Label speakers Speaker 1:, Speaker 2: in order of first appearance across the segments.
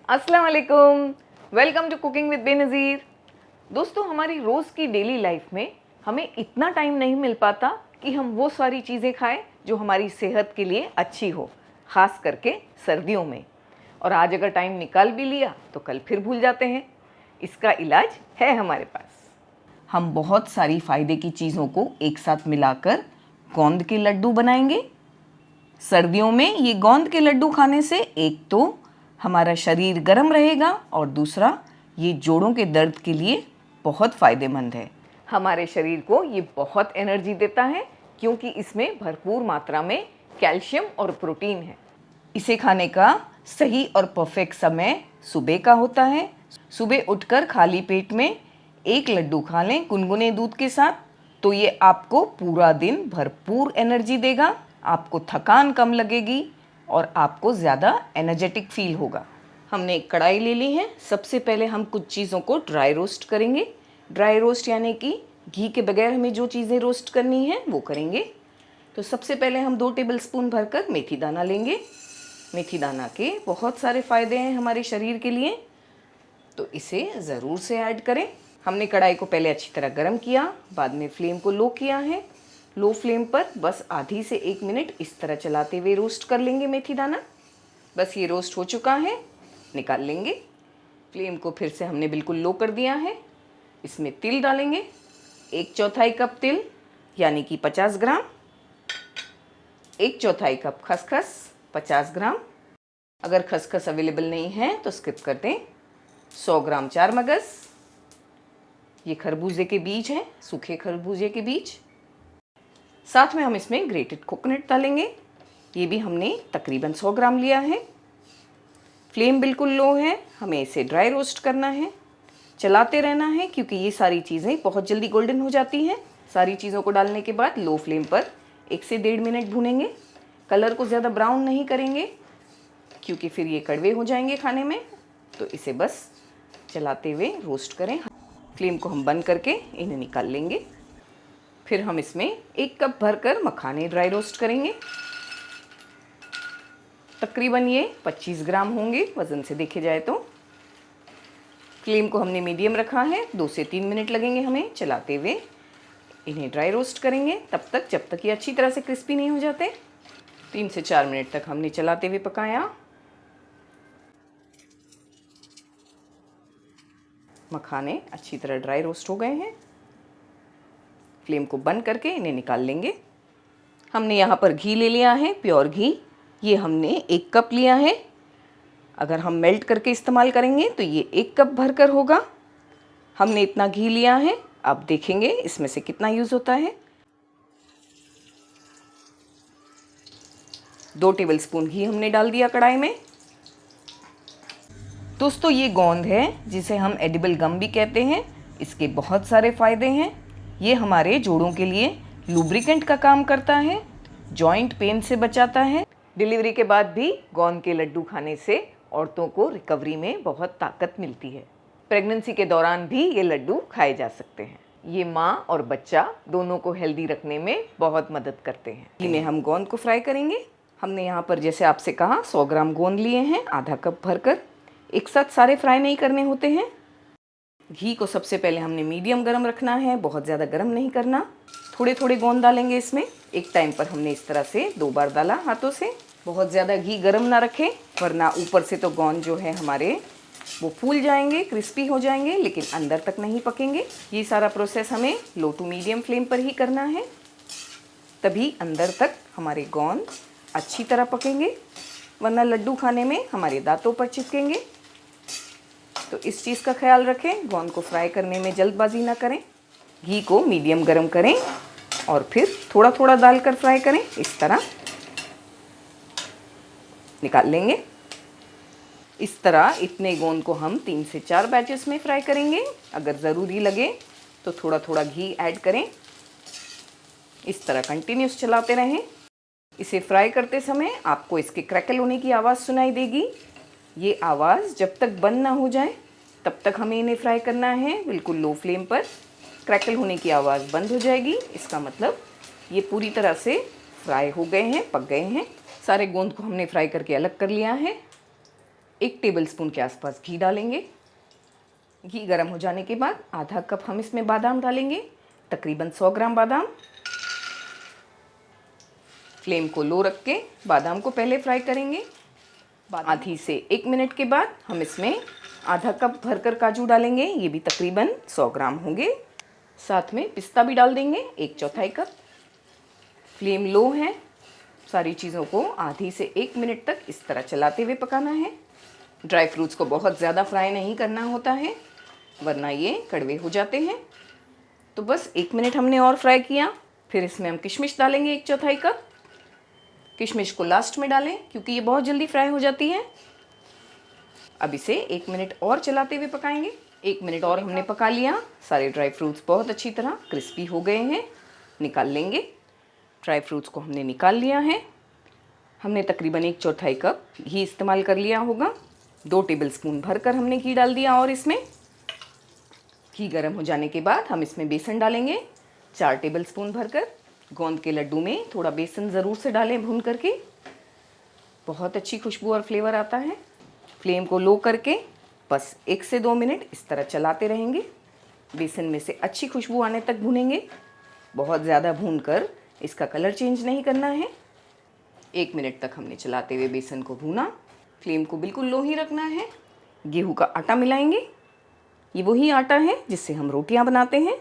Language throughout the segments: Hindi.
Speaker 1: अस्सलाम वालेकुम, welcome to cooking with Benazir. दोस्तों, हमारी रोज़ की डेली लाइफ में हमें इतना टाइम नहीं मिल पाता कि हम वो सारी चीज़ें खाएं जो हमारी सेहत के लिए अच्छी हो, ख़ास करके सर्दियों में। और आज अगर टाइम निकाल भी लिया तो कल फिर भूल जाते हैं। इसका इलाज है हमारे पास। हम बहुत सारी फ़ायदे की चीज़ों को एक साथ मिलाकर गोंद के लड्डू बनाएंगे। सर्दियों में ये गोंद के लड्डू खाने से एक तो हमारा शरीर गर्म रहेगा और दूसरा ये जोड़ों के दर्द के लिए बहुत फ़ायदेमंद है। हमारे शरीर को ये बहुत एनर्जी देता है क्योंकि इसमें भरपूर मात्रा में कैल्शियम और प्रोटीन है। इसे खाने का सही और परफेक्ट समय सुबह का होता है। सुबह उठकर खाली पेट में एक लड्डू खा लें गुनगुने दूध के साथ, तो ये आपको पूरा दिन भरपूर एनर्जी देगा, आपको थकान कम लगेगी और आपको ज़्यादा एनर्जेटिक फील होगा। हमने एक कढ़ाई ले ली है। सबसे पहले हम कुछ चीज़ों को ड्राई रोस्ट करेंगे। ड्राई रोस्ट यानी कि घी के बगैर हमें जो चीज़ें रोस्ट करनी है वो करेंगे। तो सबसे पहले हम 2 टेबलस्पून भरकर मेथी दाना लेंगे। मेथी दाना के बहुत सारे फ़ायदे हैं हमारे शरीर के लिए, तो इसे ज़रूर से ऐड करें। हमने कढ़ाई को पहले अच्छी तरह गर्म किया, बाद में फ्लेम को लो किया है। लो फ्लेम पर बस आधी से 1 मिनट इस तरह चलाते हुए रोस्ट कर लेंगे मेथी दाना। बस ये रोस्ट हो चुका है, निकाल लेंगे। फ्लेम को फिर से हमने बिल्कुल लो कर दिया है। इसमें तिल डालेंगे, 1/4 कप तिल यानी कि 50 ग्राम, 1/4 कप खसखस 50 ग्राम। अगर खसखस अवेलेबल नहीं है तो स्किप कर दें। 100 ग्राम चार मगज़, ये खरबूजे के बीज हैं, सूखे खरबूजे के बीज। साथ में हम इसमें ग्रेटेड कोकोनट डालेंगे, ये भी हमने तकरीबन 100 ग्राम लिया है। फ्लेम बिल्कुल लो है, हमें इसे ड्राई रोस्ट करना है, चलाते रहना है क्योंकि ये सारी चीज़ें बहुत जल्दी गोल्डन हो जाती हैं। सारी चीज़ों को डालने के बाद लो फ्लेम पर 1 से 1.5 मिनट भूनेंगे। कलर को ज़्यादा ब्राउन नहीं करेंगे क्योंकि फिर ये कड़वे हो जाएंगे खाने में, तो इसे बस चलाते हुए रोस्ट करें। फ्लेम को हम बंद करके इन्हें निकाल लेंगे। फिर हम इसमें 1 कप भरकर मखाने ड्राई रोस्ट करेंगे। तकरीबन ये 25 ग्राम होंगे वज़न से देखे जाए तो। फ्लेम को हमने मीडियम रखा है। 2 से 3 मिनट लगेंगे हमें चलाते हुए इन्हें ड्राई रोस्ट करेंगे, तब तक जब तक ये अच्छी तरह से क्रिस्पी नहीं हो जाते। 3 से 4 मिनट तक हमने चलाते हुए पकाया। मखाने अच्छी तरह ड्राई रोस्ट हो गए हैं। फ्लेम को बंद करके इन्हें निकाल लेंगे। हमने यहाँ पर घी ले लिया है, प्योर घी। ये हमने 1 कप लिया है। अगर हम मेल्ट करके इस्तेमाल करेंगे तो ये 1 कप भरकर होगा। हमने इतना घी लिया है, अब देखेंगे इसमें से कितना यूज़ होता है। 2 टेबलस्पून घी हमने डाल दिया कढ़ाई में। दोस्तों, ये गोंद है जिसे हम एडिबल गम भी कहते हैं। इसके बहुत सारे फ़ायदे हैं। ये हमारे जोड़ों के लिए लुब्रिकेंट का काम करता है, जॉइंट पेन से बचाता है। डिलीवरी के बाद भी गोंद के लड्डू खाने से औरतों को रिकवरी में बहुत ताकत मिलती है। प्रेगनेंसी के दौरान भी ये लड्डू खाए जा सकते हैं। ये माँ और बच्चा दोनों को हेल्दी रखने में बहुत मदद करते हैं। इन्हें हम गोंद को फ्राई करेंगे। हमने यहाँ पर जैसे आपसे कहा 100 ग्राम गोंद लिए हैं, आधा कप भरकर। एक साथ सारे फ्राई नहीं करने होते हैं। घी को सबसे पहले हमने मीडियम गरम रखना है, बहुत ज़्यादा गरम नहीं करना। थोड़े थोड़े गोंद डालेंगे इसमें। एक टाइम पर हमने इस तरह से 2 बार डाला हाथों से। बहुत ज़्यादा घी गरम ना रखें वरना ऊपर से तो गोंद जो है हमारे वो फूल जाएंगे, क्रिस्पी हो जाएंगे, लेकिन अंदर तक नहीं पकेंगे। ये सारा प्रोसेस हमें लो टू मीडियम फ्लेम पर ही करना है, तभी अंदर तक हमारे गोंद अच्छी तरह पकेंगे, वरना लड्डू खाने में हमारे दांतों पर चिपकेंगे। तो इस चीज़ का ख्याल रखें, गोंद को फ्राई करने में जल्दबाजी ना करें। घी को मीडियम गरम करें और फिर थोड़ा थोड़ा डालकर फ्राई करें। इस तरह निकाल लेंगे। इस तरह इतने गोंद को हम 3 से 4 बैचेस में फ्राई करेंगे। अगर ज़रूरी लगे तो थोड़ा थोड़ा घी ऐड करें। इस तरह कंटिन्यूस चलाते रहें। इसे फ्राई करते समय आपको इसके क्रैकल होने की आवाज़ सुनाई देगी। ये आवाज़ जब तक बंद ना हो जाए तब तक हमें इन्हें फ्राई करना है, बिल्कुल लो फ्लेम पर। क्रैकल होने की आवाज़ बंद हो जाएगी, इसका मतलब ये पूरी तरह से फ्राई हो गए हैं, पक गए हैं। सारे गोंद को हमने फ्राई करके अलग कर लिया है। 1 टेबलस्पून के आसपास घी डालेंगे। घी गर्म हो जाने के बाद आधा कप हम इसमें बादाम डालेंगे, तकरीबन 100 ग्राम बादाम। फ्लेम को लो रख के बादाम को पहले फ्राई करेंगे। आधी से 1 मिनट के बाद हम इसमें आधा कप भरकर काजू डालेंगे, ये भी तकरीबन 100 ग्राम होंगे। साथ में पिस्ता भी डाल देंगे 1/4 कप। फ्लेम लो है। सारी चीज़ों को आधी से 1 मिनट तक इस तरह चलाते हुए पकाना है। ड्राई फ्रूट्स को बहुत ज़्यादा फ्राई नहीं करना होता है, वरना ये कड़वे हो जाते हैं। तो बस 1 मिनट हमने और फ्राई किया। फिर इसमें हम किशमिश डालेंगे 1/4 कप। किशमिश को लास्ट में डालें क्योंकि ये बहुत जल्दी फ्राई हो जाती है। अब इसे 1 मिनट और चलाते हुए पकाएंगे। 1 मिनट और हमने पका लिया। सारे ड्राई फ्रूट्स बहुत अच्छी तरह क्रिस्पी हो गए हैं। निकाल लेंगे। ड्राई फ्रूट्स को हमने निकाल लिया है। हमने तकरीबन 1/4 कप घी इस्तेमाल कर लिया होगा। 2 टेबलस्पून भरकर हमने घी डाल दिया और इसमें घी गर्म हो जाने के बाद हम इसमें बेसन डालेंगे 4 टेबलस्पून भरकर। गोंद के लड्डू में थोड़ा बेसन ज़रूर से डालें भून करके, बहुत अच्छी खुशबू और फ्लेवर आता है। फ्लेम को लो करके बस 1 से 2 मिनट इस तरह चलाते रहेंगे। बेसन में से अच्छी खुशबू आने तक भूनेंगे। बहुत ज़्यादा भूनकर इसका कलर चेंज नहीं करना है। 1 मिनट तक हमने चलाते हुए बेसन को भूना। फ्लेम को बिल्कुल लो ही रखना है। गेहूं का आटा मिलाएंगे। ये वही आटा है जिससे हम रोटियां बनाते हैं।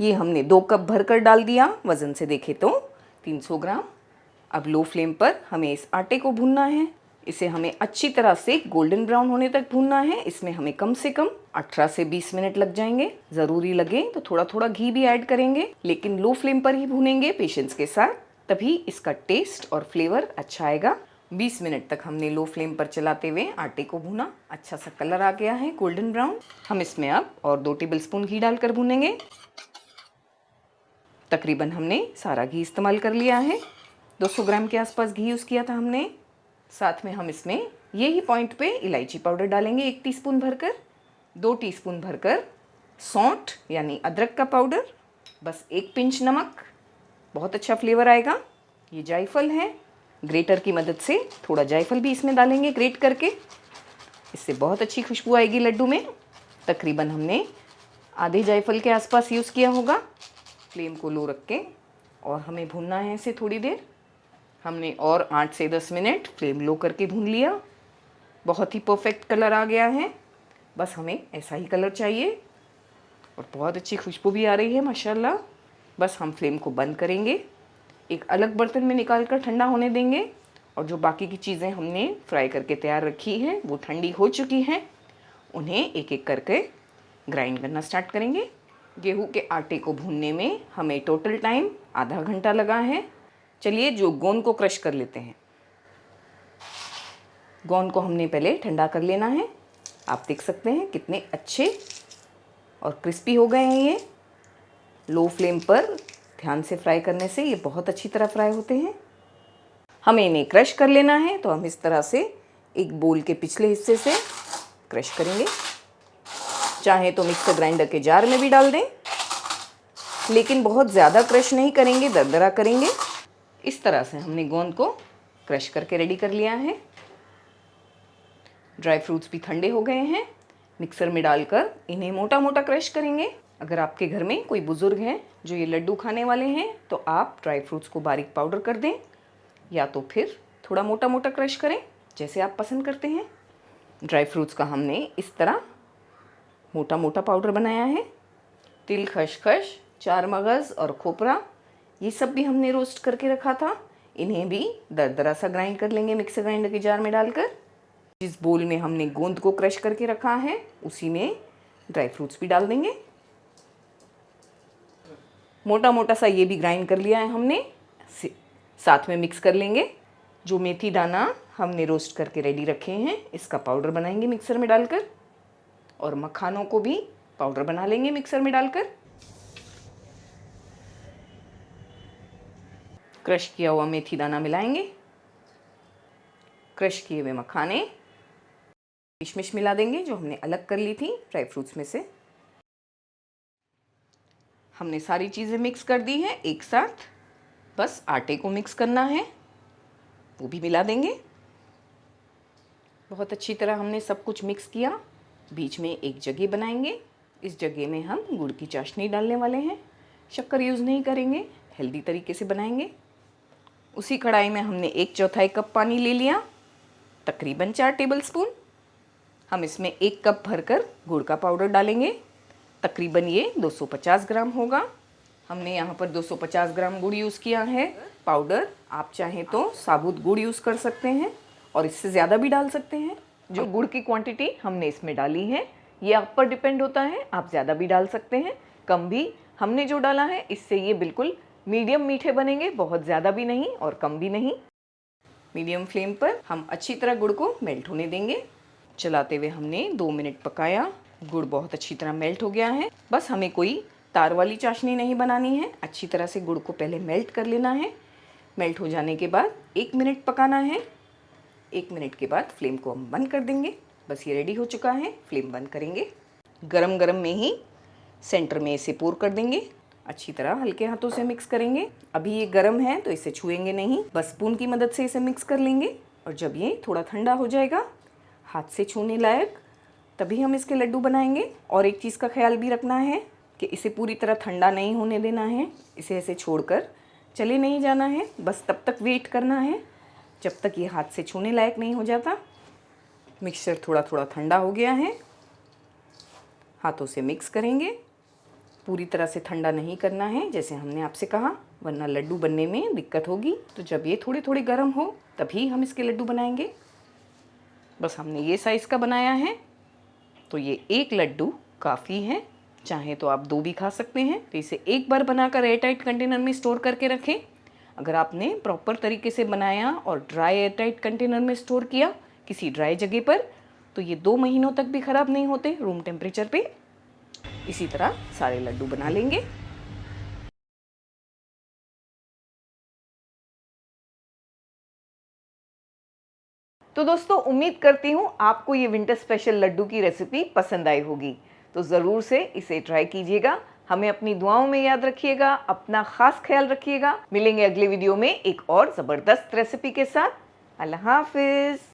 Speaker 1: ये हमने 2 कप भरकर डाल दिया, वज़न से देखें तो 300 ग्राम। अब लो फ्लेम पर हमें इस आटे को भूनना है। इसे हमें अच्छी तरह से गोल्डन ब्राउन होने तक भूनना है। इसमें हमें कम से कम 18 से 20 मिनट लग जाएंगे। ज़रूरी लगे तो थोड़ा थोड़ा घी भी ऐड करेंगे, लेकिन लो फ्लेम पर ही भूनेंगे पेशेंस के साथ, तभी इसका टेस्ट और फ्लेवर अच्छा आएगा। 20 मिनट तक हमने लो फ्लेम पर चलाते हुए आटे को भूना। अच्छा सा कलर आ गया है गोल्डन ब्राउन। हम इसमें अब और 2 टेबलस्पून घी डालकर भूनेंगे। तकरीबन हमने सारा घी इस्तेमाल कर लिया है। 200 ग्राम के आसपास घी यूज़ किया था हमने। साथ में हम इसमें यही पॉइंट पे इलायची पाउडर डालेंगे 1 टीस्पून भरकर। 2 टीस्पून भरकर सौंठ यानी अदरक का पाउडर। बस 1 पिंच नमक, बहुत अच्छा फ्लेवर आएगा। ये जायफल है, ग्रेटर की मदद से थोड़ा जायफल भी इसमें डालेंगे ग्रेट करके, इससे बहुत अच्छी खुशबू आएगी लड्डू में। तकरीबन हमने आधे जायफल के आसपास यूज़ किया होगा। फ्लेम को लो रख के और हमें भूनना है इसे थोड़ी देर। हमने और 8 से 10 मिनट फ्लेम लो करके भून लिया। बहुत ही परफेक्ट कलर आ गया है। बस हमें ऐसा ही कलर चाहिए और बहुत अच्छी खुशबू भी आ रही है माशाल्लाह। बस हम फ्लेम को बंद करेंगे, एक अलग बर्तन में निकाल कर ठंडा होने देंगे, और जो बाकी की चीज़ें हमने फ्राई करके तैयार रखी हैं वो ठंडी हो चुकी हैं। उन्हें एक एक करके ग्राइंड करना स्टार्ट करेंगे। गेहूं के आटे को भूनने में हमें टोटल टाइम आधा घंटा लगा है। चलिए जो गोंद को क्रश कर लेते हैं। गोंद को हमने पहले ठंडा कर लेना है। आप देख सकते हैं कितने अच्छे और क्रिस्पी हो गए हैं ये। लो फ्लेम पर ध्यान से फ्राई करने से ये बहुत अच्छी तरह फ्राई होते हैं। हमें इन्हें क्रश कर लेना है, तो हम इस तरह से एक बोल के पिछले हिस्से से क्रश करेंगे। चाहे तो मिक्सर ग्राइंडर के जार में भी डाल दें, लेकिन बहुत ज़्यादा क्रश नहीं करेंगे, दरदरा करेंगे। इस तरह से हमने गोंद को क्रश करके रेडी कर लिया है। ड्राई फ्रूट्स भी ठंडे हो गए हैं। मिक्सर में डालकर इन्हें मोटा मोटा क्रश करेंगे। अगर आपके घर में कोई बुज़ुर्ग हैं जो ये लड्डू खाने वाले हैं, तो आप ड्राई फ्रूट्स को बारीक पाउडर कर दें, या तो फिर थोड़ा मोटा मोटा क्रश करें, जैसे आप पसंद करते हैं। ड्राई फ्रूट्स का हमने इस तरह मोटा मोटा पाउडर बनाया है। तिल, खसखस, चार मगज़ और खोपरा, ये सब भी हमने रोस्ट करके रखा था। इन्हें भी दरदरा सा ग्राइंड कर लेंगे मिक्सर ग्राइंडर के जार में डालकर। जिस बोल में हमने गोंद को क्रश करके रखा है, उसी में ड्राई फ्रूट्स भी डाल देंगे। मोटा मोटा सा ये भी ग्राइंड कर लिया है हमने। साथ में मिक्स कर लेंगे। जो मेथी दाना हमने रोस्ट करके रेडी रखे हैं, इसका पाउडर बनाएंगे मिक्सर में डालकर, और मखानों को भी पाउडर बना लेंगे मिक्सर में डालकर। क्रश किया हुआ मेथी दाना मिलाएंगे, क्रश किए हुए मखाने, किशमिश मिला देंगे जो हमने अलग कर ली थी ड्राई फ्रूट्स में से। हमने सारी चीज़ें मिक्स कर दी हैं एक साथ। बस आटे को मिक्स करना है, वो भी मिला देंगे। बहुत अच्छी तरह हमने सब कुछ मिक्स किया। बीच में एक जगह बनाएंगे। इस जगह में हम गुड़ की चाशनी डालने वाले हैं। शक्कर यूज़ नहीं करेंगे, हेल्दी तरीके से बनाएंगे। उसी कढ़ाई में हमने 1/4 कप पानी ले लिया, तकरीबन 4 टेबलस्पून। हम इसमें 1 कप भरकर गुड़ का पाउडर डालेंगे। तकरीबन ये 250 ग्राम होगा। हमने यहाँ पर 250 ग्राम गुड़ यूज़ किया है पाउडर। आप चाहें तो साबुत गुड़ यूज़ कर सकते हैं और इससे ज़्यादा भी डाल सकते हैं। जो गुड़ की क्वांटिटी हमने इसमें डाली है ये आप पर डिपेंड होता है, आप ज़्यादा भी डाल सकते हैं, कम भी। हमने जो डाला है इससे ये बिल्कुल मीडियम मीठे बनेंगे, बहुत ज़्यादा भी नहीं और कम भी नहीं। मीडियम फ्लेम पर हम अच्छी तरह गुड़ को मेल्ट होने देंगे। चलाते हुए हमने 2 मिनट पकाया। गुड़ बहुत अच्छी तरह मेल्ट हो गया है। बस हमें कोई तार वाली चाशनी नहीं बनानी है, अच्छी तरह से गुड़ को पहले मेल्ट कर लेना है। मेल्ट हो जाने के बाद 1 मिनट पकाना है। 1 मिनट के बाद फ्लेम को हम बंद कर देंगे। बस ये रेडी हो चुका है। फ्लेम बंद करेंगे। गरम गरम में ही सेंटर में इसे पोर कर देंगे। अच्छी तरह हल्के हाथों से मिक्स करेंगे। अभी ये गरम है तो इसे छुएंगे नहीं, बस स्पून की मदद से इसे मिक्स कर लेंगे। और जब ये थोड़ा ठंडा हो जाएगा, हाथ से छूने लायक, तभी हम इसके लड्डू बनाएंगे। और एक चीज़ का ख्याल भी रखना है कि इसे पूरी तरह ठंडा नहीं होने देना है। इसे ऐसे छोड़कर चले नहीं जाना है, बस तब तक वेट करना है जब तक ये हाथ से छूने लायक नहीं हो जाता। मिक्सचर थोड़ा थोड़ा ठंडा हो गया है। हाथों से मिक्स करेंगे। पूरी तरह से ठंडा नहीं करना है जैसे हमने आपसे कहा, वरना लड्डू बनने में दिक्कत होगी। तो जब ये थोड़े थोड़े गर्म हो तभी हम इसके लड्डू बनाएंगे। बस हमने ये साइज़ का बनाया है तो ये 1 लड्डू काफ़ी है। चाहे तो आप 2 भी खा सकते हैं। तो इसे एक बार बनाकर एयरटाइट कंटेनर में स्टोर करके रखें। अगर आपने प्रॉपर तरीके से बनाया और ड्राई एयरटाइट कंटेनर में स्टोर किया किसी ड्राई जगह पर, तो ये 2 महीनों तक भी ख़राब नहीं होते रूम टेम्परेचर पे। इसी तरह सारे लड्डू बना लेंगे। तो दोस्तों उम्मीद करती हूँ आपको ये विंटर स्पेशल लड्डू की रेसिपी पसंद आई होगी। तो ज़रूर से इसे ट्राई कीजिएगा। हमें अपनी दुआओं में याद रखिएगा। अपना खास ख्याल रखिएगा। मिलेंगे अगले वीडियो में एक और ज़बरदस्त रेसिपी के साथ। अल्लाह हाफिज़।